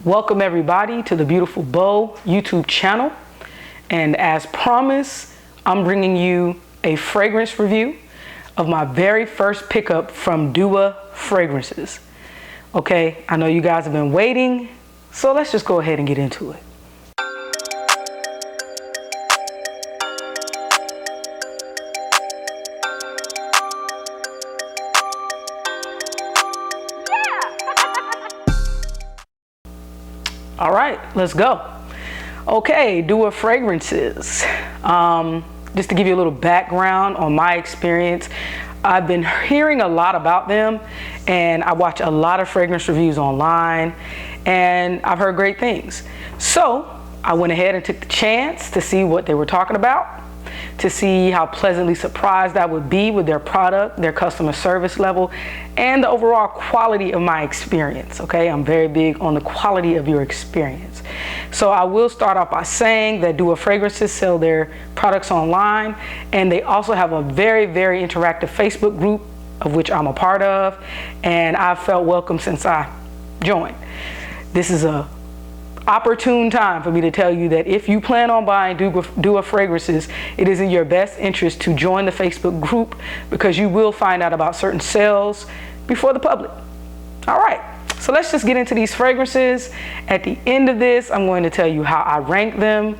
Welcome everybody to the Beautiful Bow YouTube channel. And as promised, I'm bringing you a fragrance review of my very first pickup from Dua Fragrances. Okay, I know you guys have been waiting, so let's just go ahead and get into it. All right, let's go. Okay, Dua Fragrances. Just to give you a little background on my experience, I've been hearing a lot about them and I watch a lot of fragrance reviews online and I've heard great things. So I went ahead and took the chance to see what they were talking about, to see how pleasantly surprised I would be with their product, their customer service level, and the overall quality of my experience. Okay, I'm very big on the quality of your experience. So I will start off by saying that Dua Fragrances sell their products online, and they also have a very, very interactive Facebook group of which I'm a part of, and I've felt welcome since I joined. This is a opportune time for me to tell you that if you plan on buying Dua Fragrances, it is in your best interest to join the Facebook group because you will find out about certain sales before the public. All right, so let's just get into these fragrances. At the end of this, I'm going to tell you how I rank them.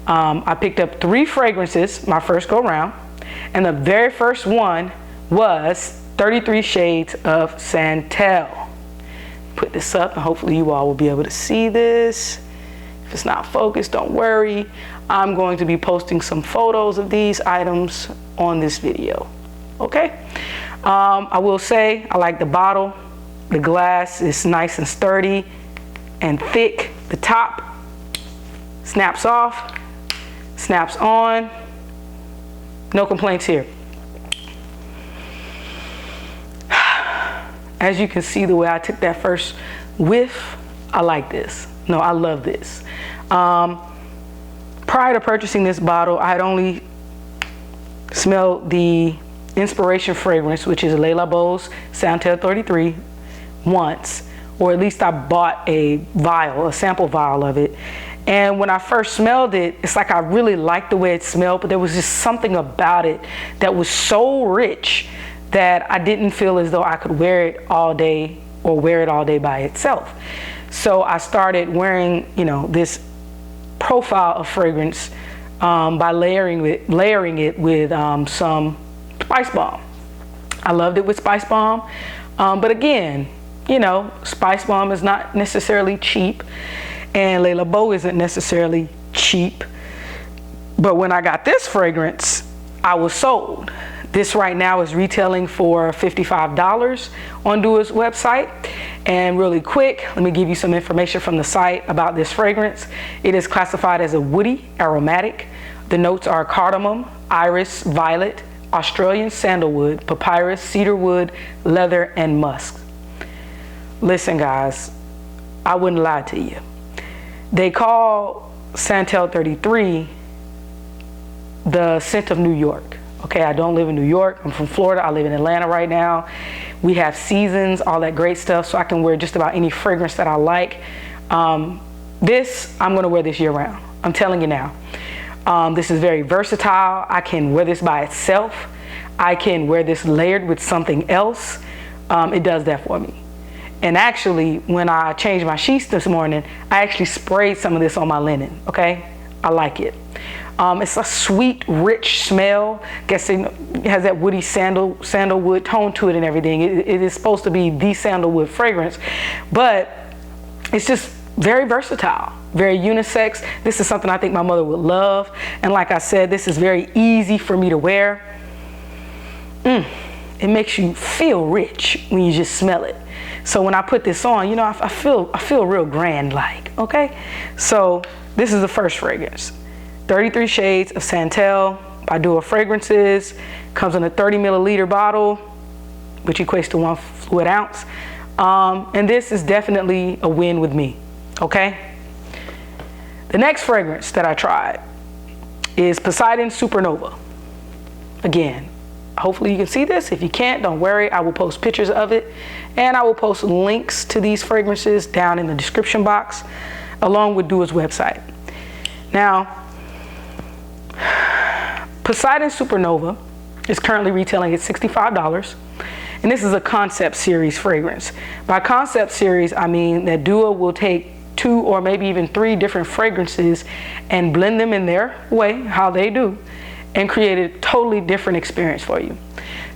I picked up 3 fragrances my first go round, and the very first one was 33 Shades of Santal. Put this up and hopefully you all will be able to see this. If it's not focused, don't worry. I'm going to be posting some photos of these items on this video. Okay, I will say I like the bottle. The glass is nice and sturdy and thick. The top snaps off, snaps on. No complaints here. As you can see the way I took that first whiff, I like this. No, I love this. Prior to purchasing this bottle, I had only smelled the Inspiration fragrance, which is Le Labo's Santal 33, once, or at least I bought a vial, a sample vial of it. And when I first smelled it, it's like I really liked the way it smelled, but there was just something about it that was so rich that I didn't feel as though I could wear it all day or wear it all day by itself. So I started wearing, this profile of fragrance by layering it with some Spice Bomb. I loved it with Spice Bomb, but again, Spice Bomb is not necessarily cheap, and Le Labo isn't necessarily cheap. But when I got this fragrance, I was sold. This right now is retailing for $55 on Dua's website. And really quick, let me give you some information from the site about this fragrance. It is classified as a woody aromatic. The notes are cardamom, iris, violet, Australian sandalwood, papyrus, cedarwood, leather, and musk. Listen guys, I wouldn't lie to you. They call Santal 33 the scent of New York. Okay, I don't live in New York. I'm from Florida. I live in Atlanta right now. We have seasons, all that great stuff, so I can wear just about any fragrance that I like. I'm gonna wear this year round. I'm telling you now. This is very versatile. I can wear this by itself. I can wear this layered with something else. It does that for me. And actually, when I changed my sheets this morning, I actually sprayed some of this on my linen, okay? I like it. It's a sweet, rich smell. Guess it has that woody sandalwood tone to it and everything. It is supposed to be the sandalwood fragrance, but it's just very versatile, very unisex. This is something I think my mother would love. And like I said, this is very easy for me to wear. It makes you feel rich when you just smell it. So when I put this on, I feel real grand like, okay? So this is the first fragrance. 33 Shades of Santal by Dua Fragrances. Comes in a 30 milliliter bottle, which equates to 1 fluid ounce. And this is definitely a win with me, okay? The next fragrance that I tried is Poseidon Supernova. Again, hopefully you can see this. If you can't, don't worry. I will post pictures of it And I will post links to these fragrances down in the description box, along with Dua's website. Now, Poseidon Supernova is currently retailing at $65. And this is a concept series fragrance. By concept series, I mean that Dua will take 2 or maybe even 3 different fragrances and blend them in their way, how they do, and create a totally different experience for you.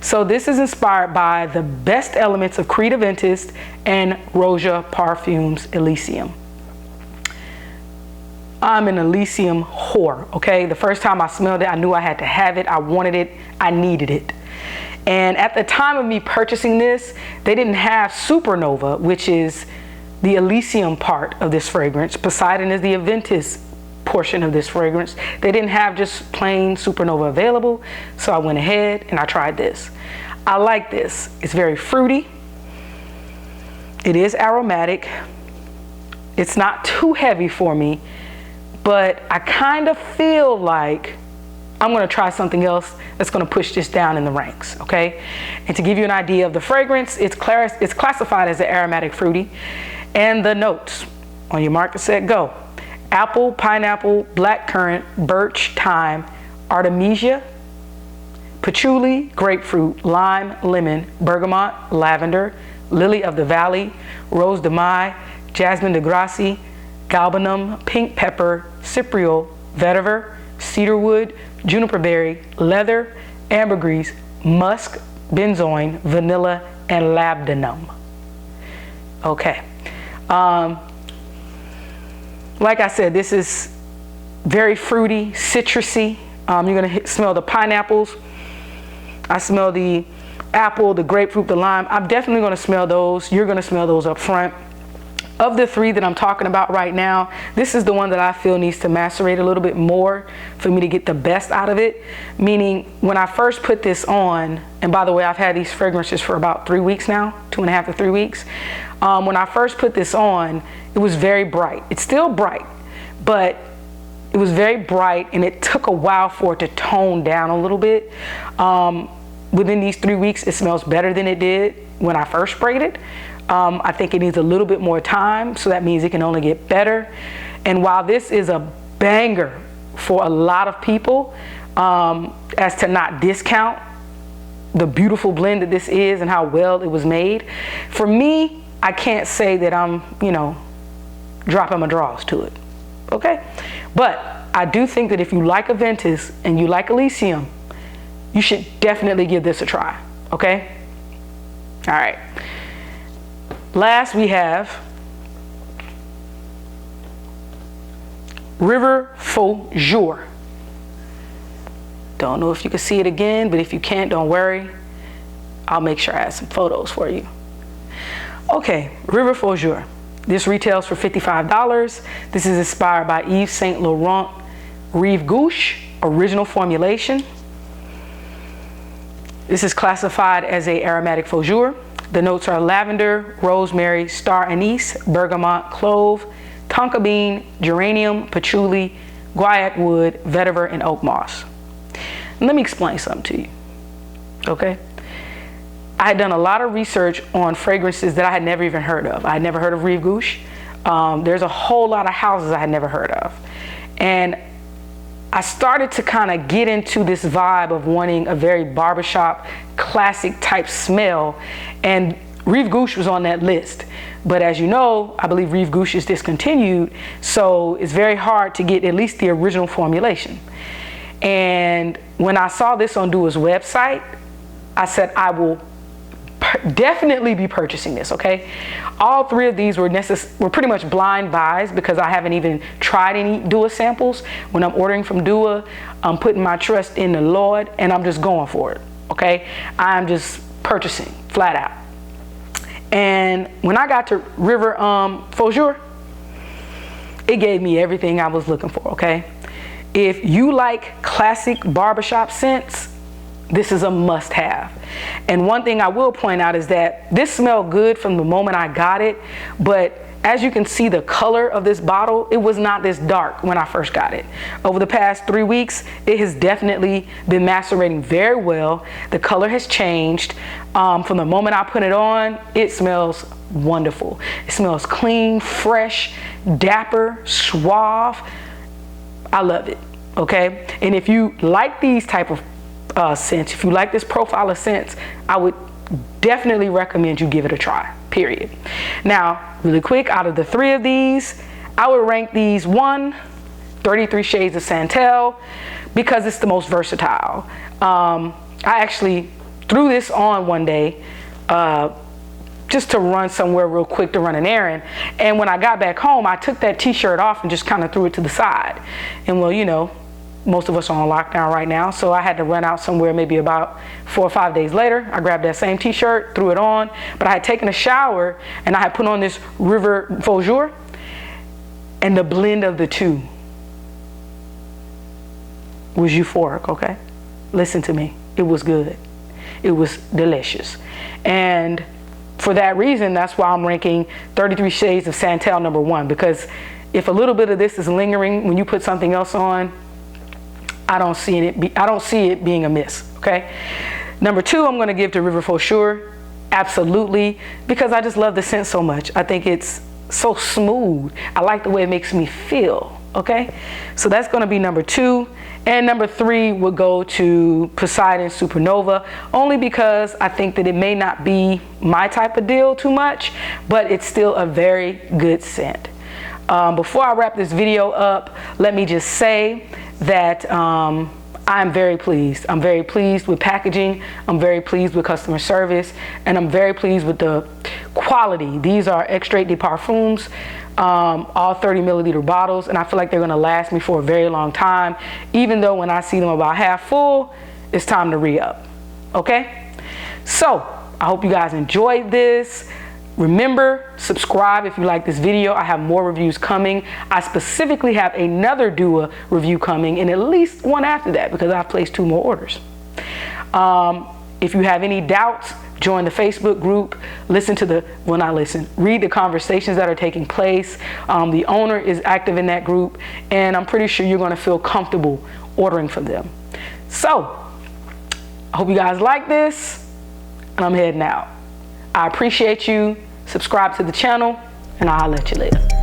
So this is inspired by the best elements of Creed Aventus and Roja Parfums Elysium. I'm an Elysium whore, okay? The first time I smelled it, I knew I had to have it. I wanted it. I needed it. And at the time of me purchasing this, they didn't have Supernova, which is the Elysium part of this fragrance. Poseidon is the Aventus portion of this fragrance. They didn't have just plain Supernova available, so I went ahead and I tried this. I like this. It's very fruity. It is aromatic. It's not too heavy for me, but I kind of feel like I'm going to try something else that's going to push this down in the ranks, okay? And to give you an idea of the fragrance, it's classified as an aromatic fruity. And the notes, on your mark, set, go. Apple, pineapple, blackcurrant, birch, thyme, artemisia, patchouli, grapefruit, lime, lemon, bergamot, lavender, lily of the valley, rose de mai, jasmine de grace, galbanum, pink pepper, cypriol, vetiver, cedarwood, juniper berry, leather, ambergris, musk, benzoin, vanilla, and labdanum. Okay. Like I said, this is very fruity, citrusy. You're gonna smell the pineapples. I smell the apple, the grapefruit, the lime. I'm definitely gonna smell those. You're gonna smell those up front. Of the 3 that I'm talking about right now, this is the one that I feel needs to macerate a little bit more for me to get the best out of it. Meaning, when I first put this on, and by the way, I've had these fragrances for about 3 weeks now, 2.5 to 3 weeks. When I first put this on, it was very bright. It's still bright, but it was very bright, and it took a while for it to tone down a little bit. Within these 3 weeks, it smells better than it did when I first sprayed it. I think it needs a little bit more time, so that means it can only get better. And while this is a banger for a lot of people, as to not discount the beautiful blend that this is and how well it was made, for me, I can't say that I'm, dropping my draws to it, okay? But I do think that if you like Aventus and you like Elysium, you should definitely give this a try, okay? All right. Last, we have River Fougere. Don't know if you can see it again, but if you can't, don't worry. I'll make sure I add some photos for you. Okay, River Fougere. This retails for $55. This is inspired by Yves Saint Laurent Rive Gauche original formulation. This is classified as a aromatic fougere. The notes are lavender, rosemary, star anise, bergamot, clove, tonka bean, geranium, patchouli, guaiac wood, vetiver, and oak moss. Let me explain something to you, okay? I had done a lot of research on fragrances that I had never even heard of. I had never heard of Rive Gauche. There's a whole lot of houses I had never heard of. And I started to kind of get into this vibe of wanting a very barbershop, classic type smell. And Rive Gauche was on that list. But as you know, I believe Rive Gauche is discontinued. So it's very hard to get at least the original formulation. And when I saw this on Dua's website, I said, I will definitely be purchasing this, okay? All 3 of these were pretty much blind buys because I haven't even tried any Dua samples. When I'm ordering from Dua, I'm putting my trust in the Lord and I'm just going for it, okay? I'm just purchasing flat out. And when I got to River Fougere, it gave me everything I was looking for, okay? If you like classic barbershop scents, this is a must-have. And one thing I will point out is that this smelled good from the moment I got it, but as you can see, the color of this bottle, it was not this dark when I first got it. Over the past 3 weeks, it has definitely been macerating very well. The color has changed. From the moment I put it on, it smells wonderful. It smells clean, fresh, dapper, suave. I love it, okay? And if you like these type of scents, if you like this profile of scents, I would definitely recommend you give it a try, period. Now, really quick, out of the 3 of these, I would rank these 33 Shades of Santal, because it's the most versatile. I actually threw this on one day just to run somewhere real quick, to run an errand. And when I got back home, I took that t-shirt off and just kind of threw it to the side. And well, you know, most of us are on lockdown right now, so I had to run out somewhere maybe about 4 or 5 days later. I grabbed that same t-shirt, threw it on, but I had taken a shower and I had put on this River Fougere, and the blend of the two was euphoric, okay? Listen to me, it was good. It was delicious. And for that reason, that's why I'm ranking 33 Shades of Santal number 1, because if a little bit of this is lingering when you put something else on, I don't see it being a miss, okay? Number 2, I'm gonna give to River Fougere, absolutely, because I just love the scent so much. I think it's so smooth. I like the way it makes me feel, okay? So that's gonna be number 2. And number 3 would go to Poseidon Supernova, only because I think that it may not be my type of deal too much, but it's still a very good scent. Before I wrap this video up, let me just say that I'm very pleased. I'm very pleased with packaging. I'm very pleased with customer service, and I'm very pleased with the quality. These are Extrait de Parfums, all 30 milliliter bottles, and I feel like they're gonna last me for a very long time, even though when I see them about half full, it's time to re-up, okay? So, I hope you guys enjoyed this. Remember, subscribe if you like this video. I have more reviews coming. I specifically have another Dua review coming, and at least one after that, because I've placed 2 more orders. If you have any doubts, join the Facebook group, read the conversations that are taking place. The owner is active in that group, and I'm pretty sure you're gonna feel comfortable ordering from them. So, I hope you guys like this, and I'm heading out. I appreciate you. Subscribe to the channel, and I'll let you later.